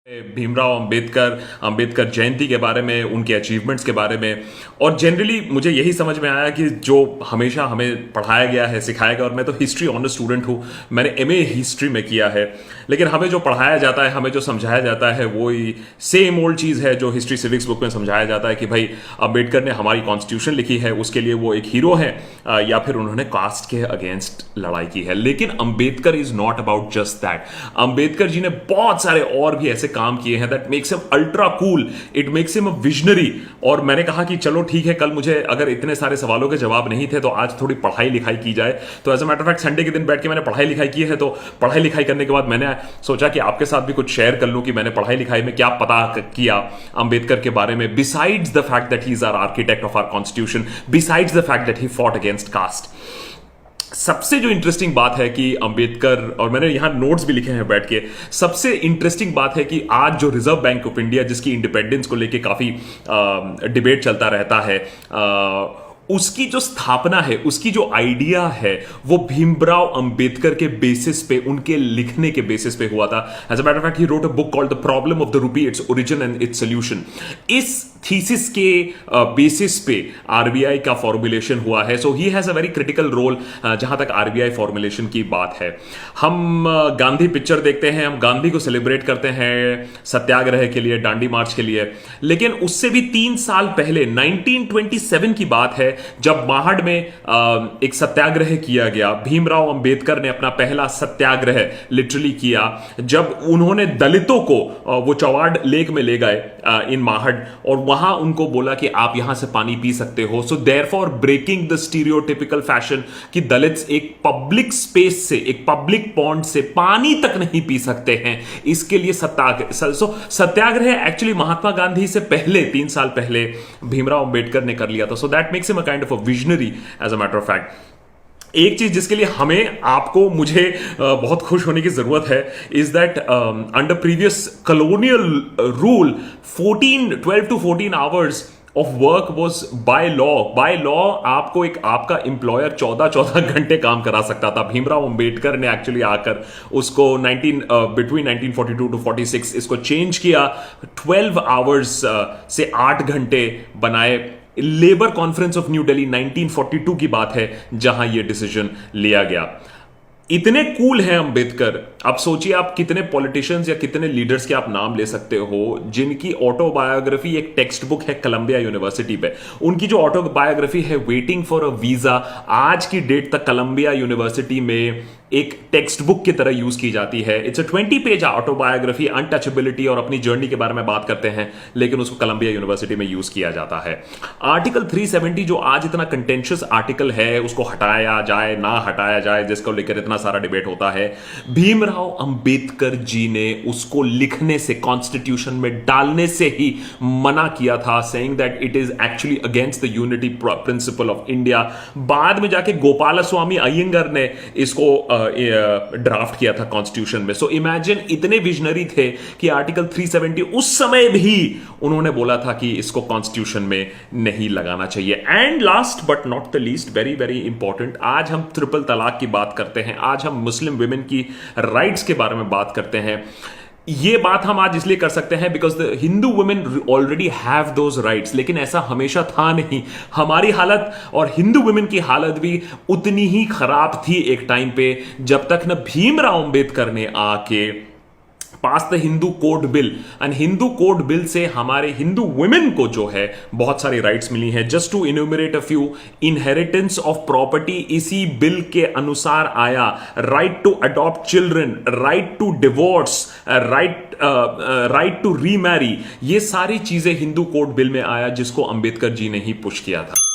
भीमराव अंबेडकर अंबेडकर जयंती के बारे में, उनके अचीवमेंट्स के बारे में। और जनरली मुझे यही समझ में आया कि जो हमेशा हमें पढ़ाया गया है, सिखाया गया, और मैं तो हिस्ट्री ऑनर स्टूडेंट हूँ, मैंने एमए हिस्ट्री में किया है, लेकिन हमें जो पढ़ाया जाता है, हमें जो समझाया जाता है, वो ही सेम ओल्ड चीज़ है जो हिस्ट्री सिविक्स बुक में समझाया जाता है कि भाई अंबेडकर ने हमारी कॉन्स्टिट्यूशन लिखी है, उसके लिए वो एक हीरो है, या फिर उन्होंने कास्ट के अगेंस्ट लड़ाई की है। लेकिन Ambedkar is not about just that. Ambedkar ji ने बहुत सारे और भी ऐसे काम किए हैं that makes him ultra cool, it makes him a visionary. और मैंने कहा कि चलो ठीक है, कल मुझे अगर इतने सारे सवालों के जवाब नहीं थे तो आज थोड़ी पढ़ाई लिखाई की जाए। तो as a matter of fact Sunday के दिन बैठ के मैंने पढ़ाई लिखाई की है। तो पढ़ाई लिखाई करने के बाद मैंने सोचा कि आपके साथ भी कुछ शेयर कर लूं कि मैंने पढ़ाई लिखाई में क्या पता किया अंबेडकर के बारे में, besides the fact that he is our architect of our constitution, besides the fact that he fought against caste. सबसे जो इंटरेस्टिंग बात है कि अंबेडकर, और मैंने यहां नोट्स भी लिखे हैं बैठ के, सबसे इंटरेस्टिंग बात है कि आज जो रिजर्व बैंक ऑफ इंडिया, जिसकी इंडिपेंडेंस को लेके काफी डिबेट चलता रहता है, उसकी जो स्थापना है, उसकी जो आइडिया है, वो भीमराव अंबेडकर के बेसिस पे, उनके लिखने के बेसिस पे हुआ था। As a matter of fact he wrote a book called the problem of the rupee, its origin and its solution. इस थीसिस के बेसिस पे आरबीआई का फॉर्मुलेशन हुआ है। So he has a very critical role जहां तक RBI formulation की बात है। हम गांधी पिक्चर देखते हैं, हम गांधी को सेलिब्रेट करते हैं सत्याग्रह के लिए, दांडी मार्च के लिए, लेकिन उससे भी 3 साल पहले 1927 की बात है जब महाड़ में एक सत्याग्रह किया गया। भीमराव अंबेडकर ने अपना पहला सत्याग्रह लिटरली किया जब उन्होंने दलितों को वो चौवाड़ लेक में ले गए इन महाड़, और वहां उनको बोला कि आप यहां से पानी पी सकते हो। So therefore breaking the stereotypical fashion कि दलित्स एक पब्लिक स्पेस से, एक पब्लिक पॉन्ड से पानी तक नहीं पी सकते हैं, इसके लिए सत्याग्रह एक्चुअली महात्मा गांधी से पहले 3 साल पहले भीमराव अंबेडकर ने कर लिया था। So that makes him kind of a visionary as a matter of fact. एक चीज जिसके लिए हमें, आपको, मुझे बहुत खुश होने की जरूरत है is that under previous colonial rule 12 to 14 hours of work was by law. By law आपको आपका एम्प्लॉयर 14 घंटे काम करा सकता था। भीमराव अंबेडकर ने एक्चुअली आकर उसको बिटवीन 1942 to 46 इसको चेंज किया, 12 आवर्स से 8 घंटे बनाए। Labour conference of new Delhi 1942 की बात है जहां यह डिसीजन लिया गया। इतने कूल हैं अंबेडकर। अब सोचिए आप कितने पॉलिटिशियंस या कितने लीडर्स के आप नाम ले सकते हो जिनकी ऑटोबायोग्राफी एक टेक्स्ट बुक है कोलंबिया यूनिवर्सिटी पे। उनकी जो ऑटोबायोग्राफी है वेटिंग फॉर अ वीजा, आज की डेट तक कोलंबिया यूनिवर्सिटी में एक टेक्स्ट बुक की तरह यूज की जाती है। It's a 20 page autobiography, untouchability और अपनी जर्नी के बारे में बात करते हैं, लेकिन उसको कोलंबिया यूनिवर्सिटी में यूज किया जाता है। आर्टिकल 370 जो आज इतना कंटेंशियस आर्टिकल है, उसको हटाया जाए ना हटाया जाए, जिसको लेकर इतना सारा डिबेट होता है, भीमराव अंबेडकर जी ने उसको लिखने से, कॉन्स्टिट्यूशन में डालने से ही मना किया था, saying that it is actually against the unity principle of India. बाद में जाके गोपालस्वामी अयंगर ने इसको ड्राफ्ट किया था कॉन्स्टिट्यूशन में। सो इमेजिन, इतने विजनरी थे कि आर्टिकल 370 उस समय भी उन्होंने बोला था कि इसको कॉन्स्टिट्यूशन में नहीं लगाना चाहिए। And last but not the least, very very important, आज हम ट्रिपल तलाक की बात करते हैं, आज हम मुस्लिम विमेन की राइट्स के बारे में बात करते हैं। ये बात हम आज इसलिए कर सकते हैं because the Hindu women already have those rights, लेकिन ऐसा हमेशा था नहीं। हमारी हालत और हिंदू वुमेन की हालत भी उतनी ही खराब थी एक टाइम पे, जब तक न भीमराव अंबेडकर ने आके pass the Hindu code bill, and Hindu code bill से हमारे हिंदू वुमेन को जो है बहुत सारी राइट्स मिली हैं। Just to enumerate a few, inheritance of property इसी बिल के अनुसार आया, right to adopt children, right to divorce, right to remarry, ये सारी चीजें हिंदू कोड बिल में आया, जिसको अंबेडकर जी ने ही पुश किया था।